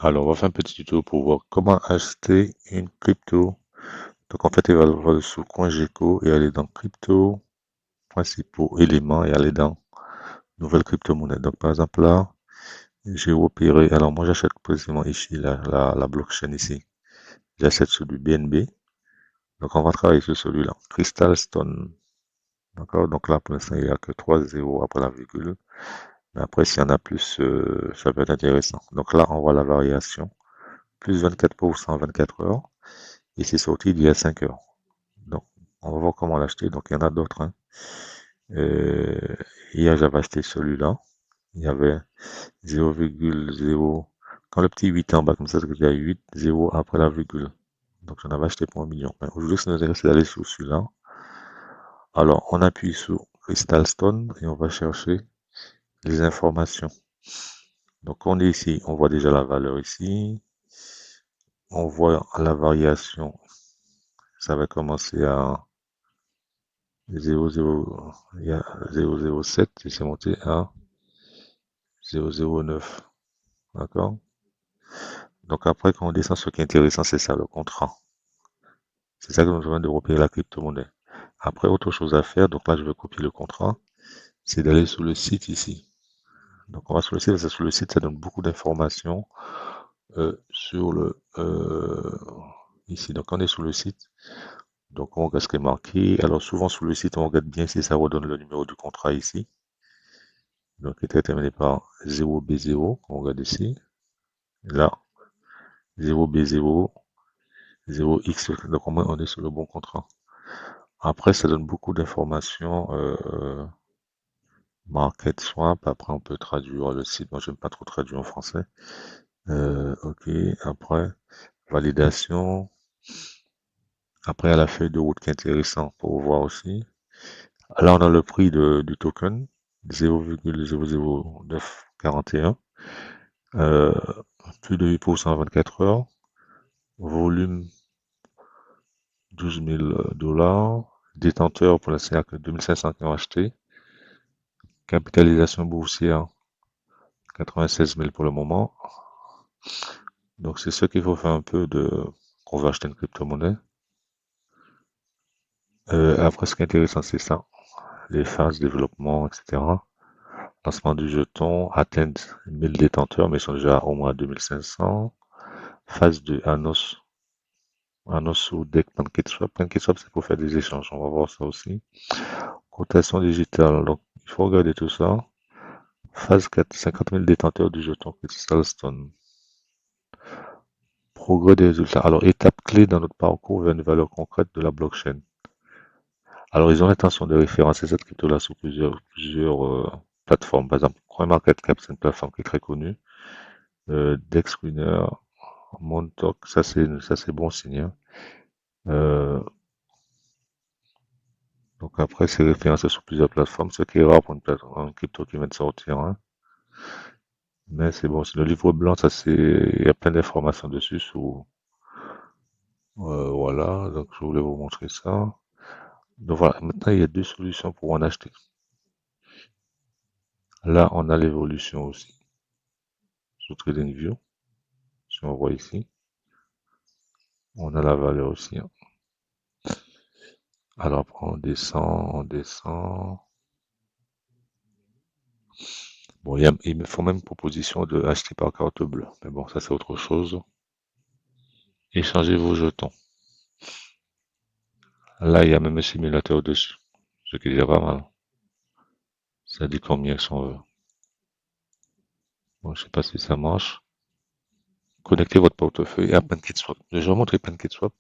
Alors, on va faire un petit tuto pour voir comment acheter une crypto. Donc, en fait, il va aller sur CoinGecko et aller dans crypto, principaux éléments et aller dans nouvelle crypto-monnaie. Donc, par exemple, là, j'ai opéré. Alors, moi, j'achète précisément ici la blockchain ici. J'achète sur du BNB. Donc, on va travailler sur celui-là. Crystal Stone. D'accord? Donc, là, pour l'instant, il n'y a que 3 zéros après la virgule. Mais après, s'il y en a plus, ça peut être intéressant. Donc, là, on voit la variation. Plus 24% en 24 heures. Et c'est sorti il y a 5 heures. Donc, on va voir comment l'acheter. Donc, il y en a d'autres, hein. Euh, Hier, j'avais acheté celui-là. Il y avait 0,0. Quand le petit 8 est en bas, comme ça, c'est qu'il y a 8, 0 après la virgule. Donc, j'en avais acheté pour 1 million. Mais aujourd'hui, ce qui nous intéresse, c'est d'aller sur celui-là. Alors, on appuie sur Crystal Stone et on va chercher les informations. Donc, on est ici, on voit déjà la valeur ici. On voit la variation. Ça va commencer à 0,0, il y a 0,07 et c'est monté à 0,09. D'accord? Donc après, quand on descend, ce qui est intéressant, c'est ça, le contrat. C'est ça que nous avons de repérer la crypto-monnaie. Après, autre chose à faire, donc là, je vais copier le contrat, c'est d'aller sur le site ici. Donc on va sur le site, parce que sur le site, ça donne beaucoup d'informations sur le... ici, donc on est sur le site. Donc on regarde ce qui est marqué. Alors souvent sur le site, on regarde bien si ça redonne le numéro du contrat ici. Donc il est terminé par 0B0, on regarde ici. Là, 0B0, 0X, donc au moins on est sur le bon contrat. Après, ça donne beaucoup d'informations, market swap, après on peut traduire le site, moi j'aime pas trop traduire en français. Ok, après, validation, après à la feuille de route qui est intéressant pour voir aussi. Là on a le prix du token, 0,00941, euh, plus de 8% en 24 heures, volume 12 000 dollars. Détenteur pour l'instant, il n'y a que 2500 qui ont acheté. Capitalisation boursière, 96 000 pour le moment. Donc, c'est ce qu'il faut faire un peu de qu'on veut acheter une crypto-monnaie. Après, ce qui est intéressant, c'est ça. Les phases, développement, etc. Lancement du jeton, atteindre 1000 détenteurs, mais ils sont déjà au moins à 2500. Phase de Anos ou Deck PancakeSwap. PancakeSwap, c'est pour faire des échanges. On va voir ça aussi. Cotation digitale. Donc, il faut regarder tout ça. Phase 4, 50 000 détenteurs du jeton Crystalstone. Progrès des résultats. Alors, étape clé dans notre parcours vers une valeur concrète de la blockchain. Alors, ils ont l'intention de référencer cette crypto-là sur plusieurs plateformes. Par exemple, CoinMarketCap, c'est une plateforme qui est très connue. DexWinner, Montauk, ça c'est bon signe, hein. Euh, donc après, c'est référencé sur plusieurs plateformes, ce qui est rare pour une crypto qui vient de sortir, hein. Mais c'est bon, c'est le livre blanc, ça c'est, il y a plein d'informations dessus. Voilà, donc je voulais vous montrer ça. Donc voilà, maintenant il y a deux solutions pour en acheter. Là, on a l'évolution aussi sur TradingView. Si on voit ici, on a la valeur aussi, hein. Alors après, on descend, on descend. Bon, il me faut même une proposition de acheter par carte bleue. Mais bon, ça c'est autre chose. Échangez vos jetons. Là, il y a même un simulateur dessus. Ce qui est déjà pas mal. Ça dit combien si on veut. Bon, je sais pas si ça marche. Connectez votre portefeuille à PancakeSwap. Je vais vous montrer PancakeSwap.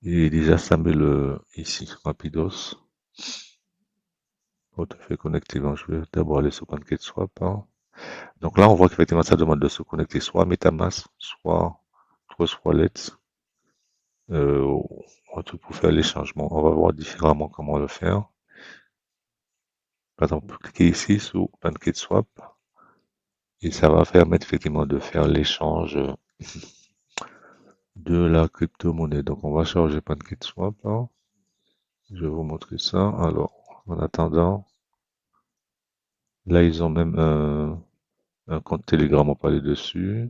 Il est déjà assemblé ici, rapidos. Portefeuille connecté. Donc, je vais d'abord aller sur PancakeSwap, hein. Donc là, on voit qu'effectivement, ça demande de se connecter soit à MetaMask, soit Trust Wallet, euh, un truc pour faire les changements. On va voir différemment comment le faire. Par exemple, cliquez ici sur PancakeSwap et ça va permettre effectivement de faire l'échange de la crypto-monnaie. Donc, on va charger PancakeSwap, hein. Je vais vous montrer ça. Alors, en attendant, là, ils ont même un compte Telegram, on parlait dessus.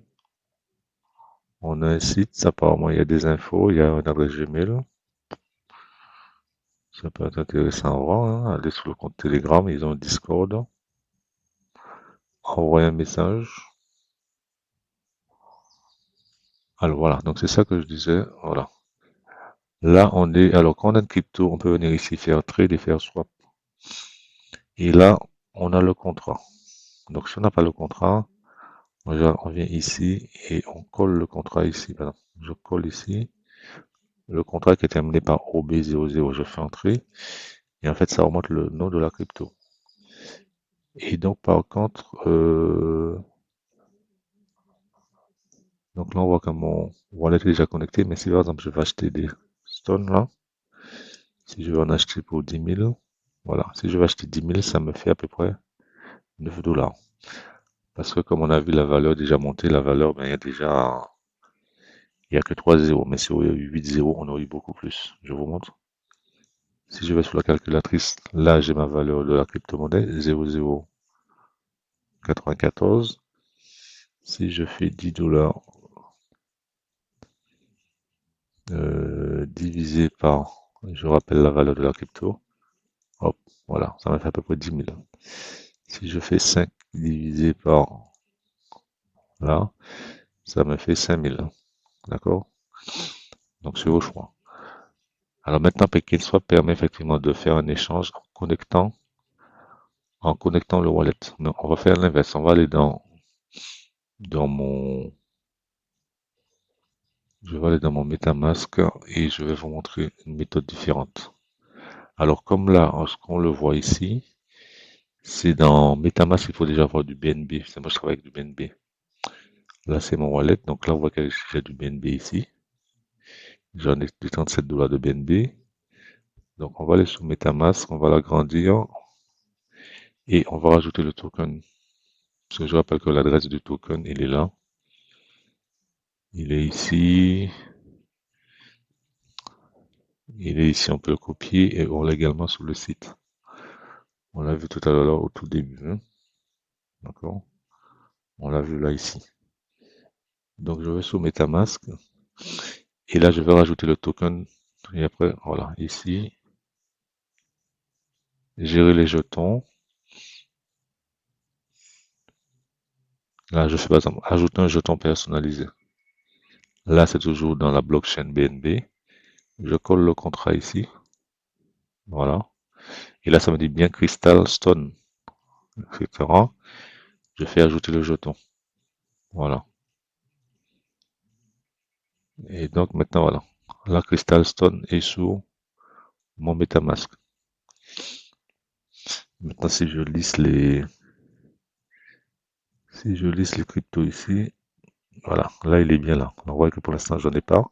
On a un site, apparemment il y a des infos, il y a une adresse Gmail. Ça peut être intéressant à voir, hein. Allez sur le compte Telegram, ils ont un Discord. Envoyer un message. Alors voilà, donc c'est ça que je disais. Voilà. Là, on est. Alors, quand on a une crypto, on peut venir ici faire trade et faire swap. Et là, on a le contrat. Donc, si on n'a pas le contrat, on vient ici et on colle le contrat ici. Pardon. Je colle ici le contrat qui est terminé par OB00. Je fais entrer. Et en fait, ça remonte le nom de la crypto. Et donc, par contre, donc là, on voit que mon wallet est déjà connecté. Mais si par exemple, je vais acheter des stones là, si je veux en acheter pour 10 000, voilà. Si je veux acheter 10 000, ça me fait à peu près 9 $. Parce que comme on a vu la valeur déjà monter, la valeur, ben, il y a que 3 zéros. Mais si on a eu 8 zéros, on aurait eu beaucoup plus. Je vous montre. Si je vais sur la calculatrice, là, j'ai ma valeur de la crypto-monnaie, 0,094. Si je fais 10 $, divisé par, je rappelle la valeur de la crypto, hop, voilà, ça me fait à peu près 10 000. Si je fais 5 divisé par là, ça me fait 5 000. D'accord? Donc c'est au choix. Alors maintenant, PancakeSwap permet effectivement de faire un échange en connectant le wallet. Mais on va faire l'inverse. On va aller dans mon, je vais aller dans mon MetaMask et je vais vous montrer une méthode différente. Alors comme là, ce qu'on le voit ici, c'est dans MetaMask, il faut déjà avoir du BNB. C'est moi, je travaille avec du BNB. Là, c'est mon wallet. Donc là, on voit que j'ai du BNB ici. J'en ai du 37 $ de BNB. Donc on va aller sur MetaMask, on va l'agrandir et on va rajouter le token. Parce que je rappelle que l'adresse du token, il est là. Il est ici. Il est ici, on peut le copier et on l'a également sur le site. On l'a vu tout à l'heure au tout début, hein. D'accord? On l'a vu là ici. Donc je vais sur MetaMask et là je vais rajouter le token. Et après, voilà, ici, gérer les jetons. Là, je fais par exemple ajouter un jeton personnalisé. Là, c'est toujours dans la blockchain BNB. Je colle le contrat ici. Voilà. Et là, ça me dit bien Crystal Stone, etc. Je fais ajouter le jeton. Voilà. Et donc maintenant, voilà. La Crystal Stone est sur mon MetaMask. Maintenant, si je liste les cryptos ici, voilà. Là, il est bien là. On voit que pour l'instant, j'en ai pas.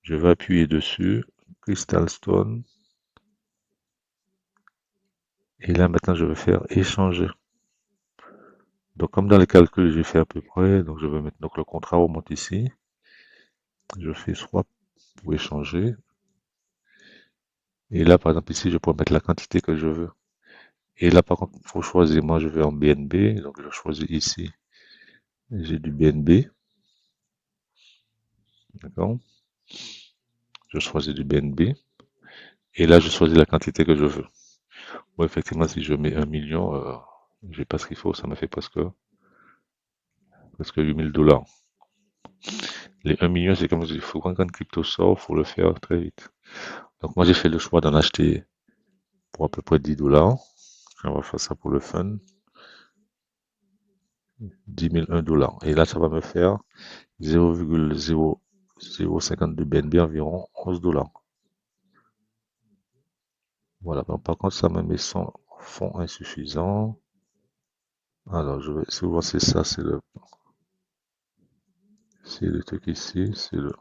Je vais appuyer dessus. Crystal Stone. Et là, maintenant, je vais faire échanger. Donc, comme dans les calculs, j'ai fait à peu près. Donc, je vais mettre donc, le contrat remonte ici. Je fais swap pour échanger. Et là, par exemple, ici, je peux mettre la quantité que je veux. Et là, par contre, il faut choisir. Moi, je vais en BNB. Donc, je choisis ici. J'ai du BNB. D'accord? Je choisis du BNB. Et là, je choisis la quantité que je veux. Bon, effectivement, si je mets 1 million, j'ai pas ce qu'il faut. Ça me fait presque 8 000 $. Les 1 million, c'est comme il faut quand une crypto sort, faut le faire très vite. Donc, moi, j'ai fait le choix d'en acheter pour à peu près 10 $. On va faire ça pour le fun. 10 001 $. Et là, ça va me faire 0,0052 BNB, environ 11 $. Voilà. Donc, par contre, ça me met son fonds insuffisant. Alors, si vous voyez, c'est ça, c'est le truc ici, c'est le.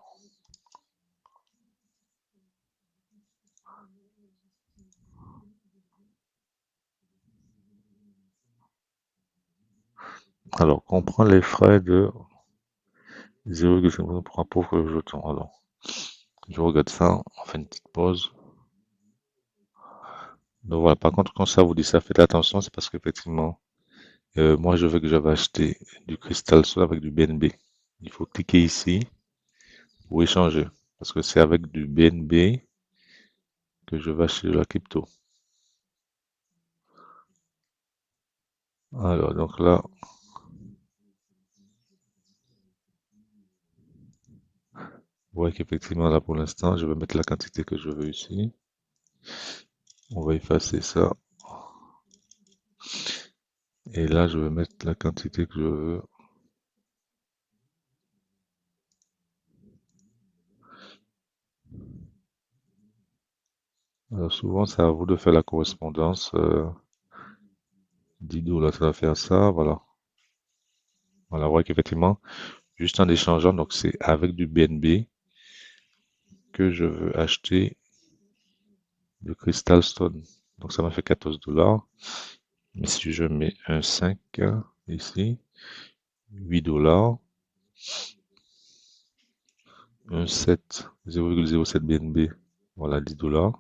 Alors, on prend les frais de 0,5% pour un pauvre jeton. Alors, je regarde ça, on fait une petite pause. Donc voilà, par contre, quand ça vous dit ça, faites attention, c'est parce qu'effectivement, moi je veux que j'avais acheté du Crystal Sol avec du BNB. Il faut cliquer ici ou échanger. Parce que c'est avec du BNB que je vais acheter de la crypto. Alors, donc là, vous voyez qu'effectivement, là, pour l'instant, je vais mettre la quantité que je veux ici. On va effacer ça. Et là, je vais mettre la quantité que je veux. Alors, souvent, c'est à vous de faire la correspondance. 10 $, ça va faire ça. Voilà. Voilà, vous voyez qu'effectivement, juste en échangeant, donc c'est avec du BNB que je veux acheter le Crystal Stone. Donc, ça m'a fait 14 $. Mais si je mets un 5 ici, 8 $, un 7, 0,07 BNB, voilà 10 $,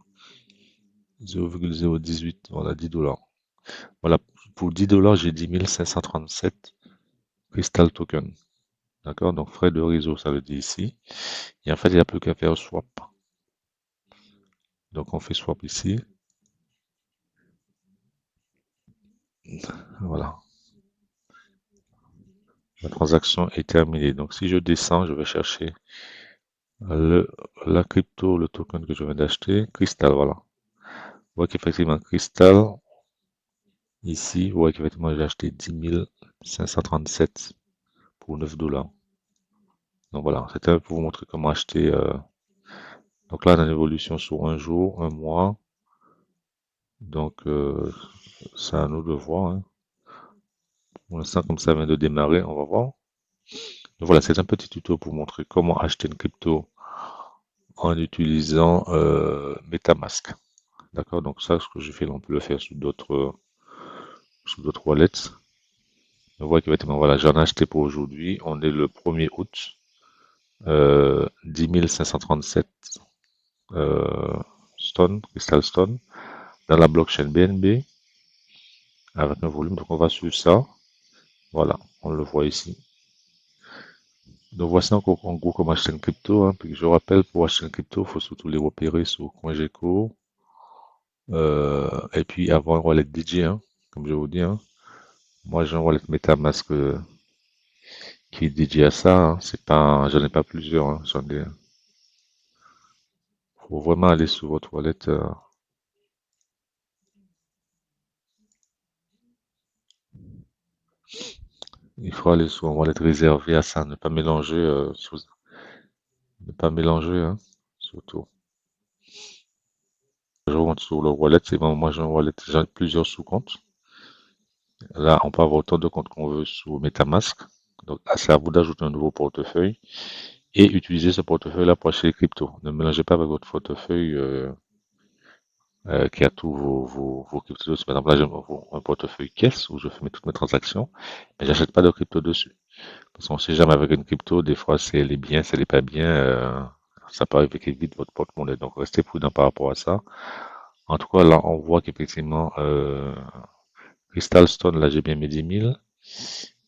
0,018, voilà 10 $. Voilà, pour 10 $, j'ai 10 537 Crystal Token. D'accord? Donc frais de réseau, ça le dit ici. Et en fait, il n'y a plus qu'à faire swap. Donc on fait swap ici. Voilà. La transaction est terminée. Donc si je descends, je vais chercher le, la crypto, le token que je viens d'acheter. Crystal, voilà. Vous voyez qu'effectivement, Crystal, ici, vous voyez qu'effectivement, j'ai acheté 10 537 pour 9 $. Donc voilà, c'était pour vous montrer comment acheter. Donc là, on a une évolution sur un jour, un mois. Donc c'est à nous de voir, hein. Pour l'instant, comme ça vient de démarrer, on va voir. Donc voilà, c'est un petit tuto pour montrer comment acheter une crypto en utilisant MetaMask. D'accord? Donc ça, ce que je fais, on peut le faire sous d'autres wallets. On voit qu'effectivement, voilà, j'en ai acheté pour aujourd'hui. On est le 1er août. 10 537 euh, Stone, Crystal Stone, dans la blockchain BNB, avec un volume. Donc on va suivre ça. Voilà, on le voit ici. Donc voici encore en gros comment acheter une crypto, hein. Puis je rappelle, pour acheter une crypto, il faut surtout les repérer sur CoinGecko. Et puis avoir un wallet DJ, hein, comme je vous dis, hein. Moi j'ai un wallet MetaMask qui est dédié à ça, hein. C'est pas, j'en ai pas plusieurs, hein. Faut vraiment aller sur votre wallet. Il faut aller sur un wallet réservé à ça, ne pas mélanger, hein, surtout. Je rentre sur le wallet, c'est bon, moi j'ai un wallet, j'ai plusieurs sous-comptes. Là, on peut avoir autant de comptes qu'on veut sous MetaMask. Donc, c'est à vous d'ajouter un nouveau portefeuille et utiliser ce portefeuille-là pour acheter les cryptos. Ne mélangez pas avec votre portefeuille qui a tous vos cryptos. Par exemple, là, j'ai un portefeuille caisse où je fais toutes mes transactions, mais j'achète pas de crypto dessus. Parce qu'on sait jamais avec une crypto, des fois, c'est elle est bien, c'est elle est pas bien. Ça peut arriver vite votre porte-monnaie. Donc, restez prudent par rapport à ça. En tout cas, là, on voit qu'effectivement, Crystal Stone, là, j'ai bien mes 10 000.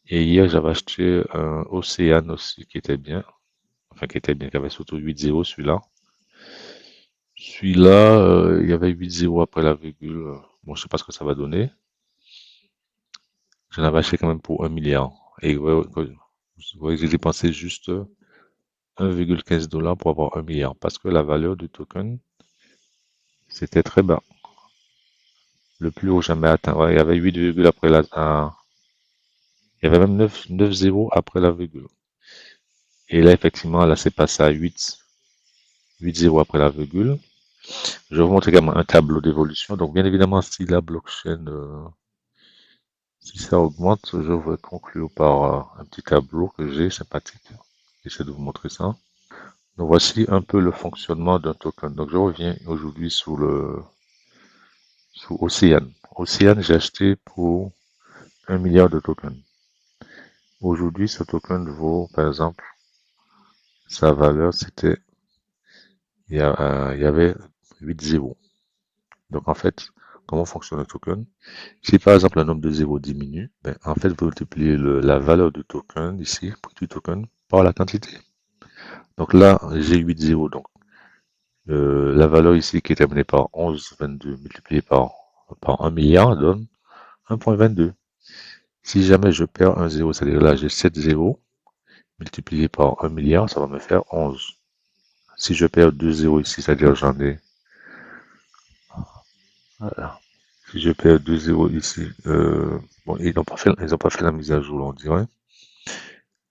Et hier, j'avais acheté un Océane aussi qui était bien. Enfin, qui était bien, qui avait surtout 8-0 celui-là. Celui-là, il y avait 8-0 après la virgule. Bon, je sais pas ce que ça va donner. J'en avais acheté quand même pour 1 milliard. Et ouais, vous voyez, j'ai dépensé juste 1,15 $ pour avoir 1 milliard. Parce que la valeur du token, c'était très bas. Le plus haut jamais atteint. Ouais, il y avait 8 virgules après il y avait même 9 zéros après la virgule. Et là, effectivement, là, c'est passé à 8 zéros après la virgule. Je vais vous montrer également un tableau d'évolution. Donc, bien évidemment, si la blockchain, si ça augmente, je vais conclure par un petit tableau que j'ai sympathique. J'essaie de vous montrer ça. Donc, voici un peu le fonctionnement d'un token. Donc, je reviens aujourd'hui sous Océane. Océane, j'ai acheté pour 1 milliard de tokens. Aujourd'hui, ce token vaut, par exemple, sa valeur, c'était, il y avait 8 zéros. Donc, en fait, comment fonctionne le token? Si par exemple le nombre de zéros diminue, ben, en fait, vous multipliez la valeur du token ici, prix du token, par la quantité. Donc là, j'ai 8 zéros. Donc la valeur ici qui est terminée par 11,22 multiplié par 1 milliard donne 1,22. Si jamais je perds un zéro, c'est-à-dire là j'ai 7 zéros multiplié par 1 milliard, ça va me faire 11. Si je perds 2 zéros ici, c'est-à-dire j'en ai... Voilà. Si je perds 2 zéros ici, bon, ils n'ont pas fait la mise à jour, on dirait.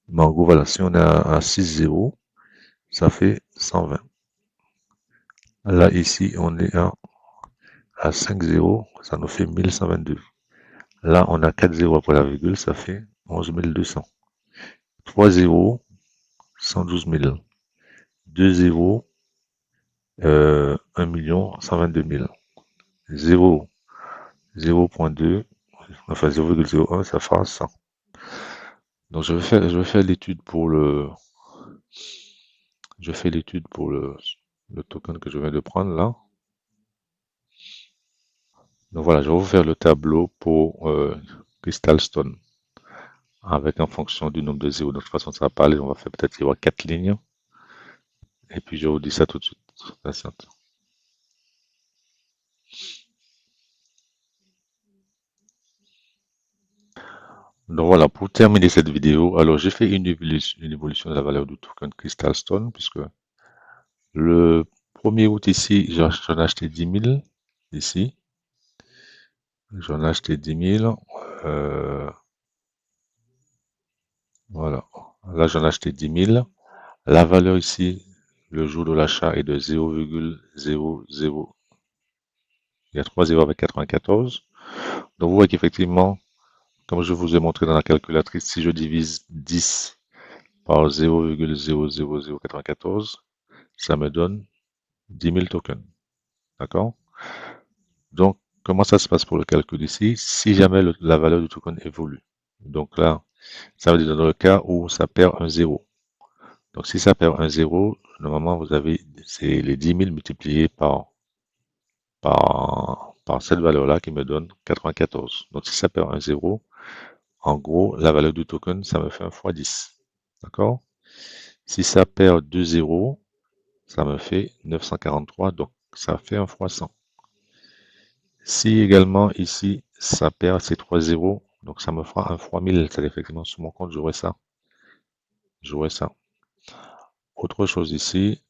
Mais en gros, voilà, si on est à 6 zéros, ça fait 120. Là, ici, on est à 5 zéros, ça nous fait 1122. Là, on a 4 zéros après la virgule, ça fait 11 200. 3 zéros, 112 000. 2 zéros, 1 million, 122 000. 0, 0,2, enfin 0,01, ça fera 100. Donc je vais faire l'étude pour je fais l'étude pour le token que je viens de prendre là. Donc voilà, je vais vous faire le tableau pour Crystal Stone avec en fonction du nombre de zéros. Donc de toute façon, ça va pas aller, on va faire peut-être y avoir 4 lignes. Et puis je vous dis ça tout de suite. Patiente. Donc voilà, pour terminer cette vidéo, alors j'ai fait une évolution de la valeur du token Crystal Stone, puisque le 1er août ici, j'en ai acheté 10 000 ici. J'en ai acheté 10 000. Voilà. Là, j'en ai acheté 10 000. La valeur ici, le jour de l'achat est de 0,00. Il y a 3 zéros avec 94. Donc vous voyez qu'effectivement, comme je vous ai montré dans la calculatrice, si je divise 10 par 0,00094, ça me donne 10 000 tokens. D'accord? Donc, comment ça se passe pour le calcul ici? Si jamais la valeur du token évolue. Donc là, ça veut dire dans le cas où ça perd un zéro. Donc si ça perd un zéro, normalement vous avez c'est les 10 000 multipliés par cette valeur-là qui me donne 94. Donc si ça perd un zéro, en gros, la valeur du token, ça me fait un fois 10. D'accord? Si ça perd 2 zéros, ça me fait 943, donc ça fait un fois 100. Si également ici, ça perd ces 3 zéros, donc ça me fera un fois 1000, c'est-à-dire effectivement sur mon compte, j'aurai ça. J'aurai ça. Autre chose ici,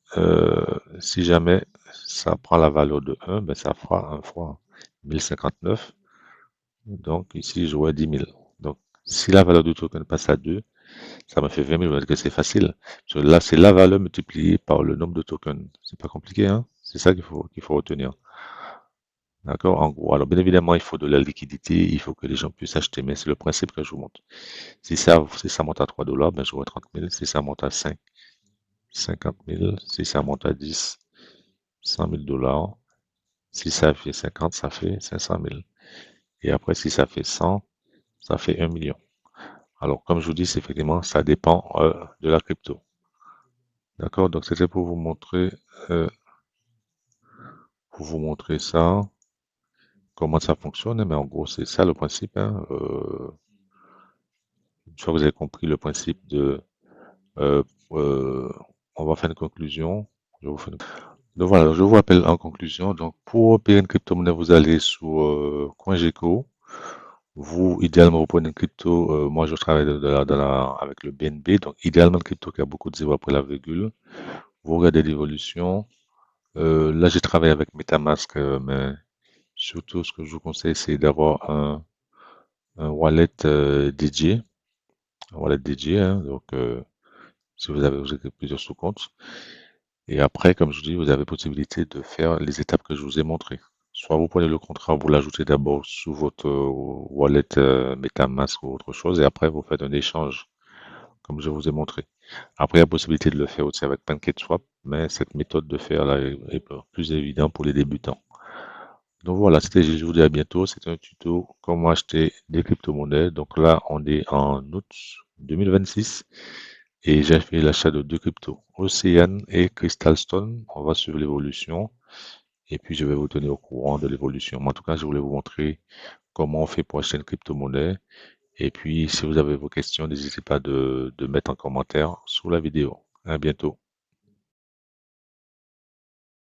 si jamais ça prend la valeur de 1, ben ça fera un fois 1059. Donc ici, j'aurai 10 000. Donc si la valeur du token passe à 2, ça me fait 20 000. Vous voyez que c'est facile. Parce que là, c'est la valeur multipliée par le nombre de tokens. C'est pas compliqué, hein? C'est ça qu'il faut retenir. D'accord? En gros. Alors bien évidemment, il faut de la liquidité, il faut que les gens puissent acheter, mais c'est le principe que je vous montre. Si ça monte à 3 dollars, ben j'aurai 30 000. Si ça monte à 5, 50 000. Si ça monte à 10, 100 000 dollars. Si ça fait 50, ça fait 500 000. Et après, si ça fait 100, ça fait 1 million. Alors, comme je vous dis, c'est effectivement, ça dépend de la crypto. D'accord? Donc, c'était euh, pour vous montrer ça, comment ça fonctionne. Mais en gros, c'est ça le principe, hein. Une fois que vous avez compris le principe euh, euh, on va faire une conclusion. Donc voilà, je vous rappelle en conclusion. Donc, pour opérer une crypto-monnaie, vous allez sur CoinGecko. Vous, idéalement, vous prenez une crypto. Moi, je travaille avec le BNB. Donc, idéalement, une crypto qui a beaucoup de zéros après la virgule. Vous regardez l'évolution. Là, j'ai travaillé avec MetaMask, mais surtout, ce que je vous conseille, c'est d'avoir un wallet dédié. Un wallet dédié, hein. Donc, si vous avez plusieurs sous-comptes. Et après, comme je vous dis, vous avez possibilité de faire les étapes que je vous ai montrées. Soit vous prenez le contrat, vous l'ajoutez d'abord sous votre wallet MetaMask ou autre chose, et après vous faites un échange, comme je vous ai montré. Après, il y a possibilité de le faire aussi avec PancakeSwap, mais cette méthode de faire là est plus évidente pour les débutants. Donc voilà, je vous dis à bientôt. C'était un tuto comment acheter des crypto-monnaies. Donc là, on est en août 2026 et j'ai fait l'achat de deux cryptos, Ocean et Crystal Stone. On va suivre l'évolution et puis je vais vous tenir au courant de l'évolution. Mais en tout cas, je voulais vous montrer comment on fait pour acheter une crypto-monnaie. Et puis, si vous avez vos questions, n'hésitez pas de mettre en commentaire sous la vidéo. À bientôt.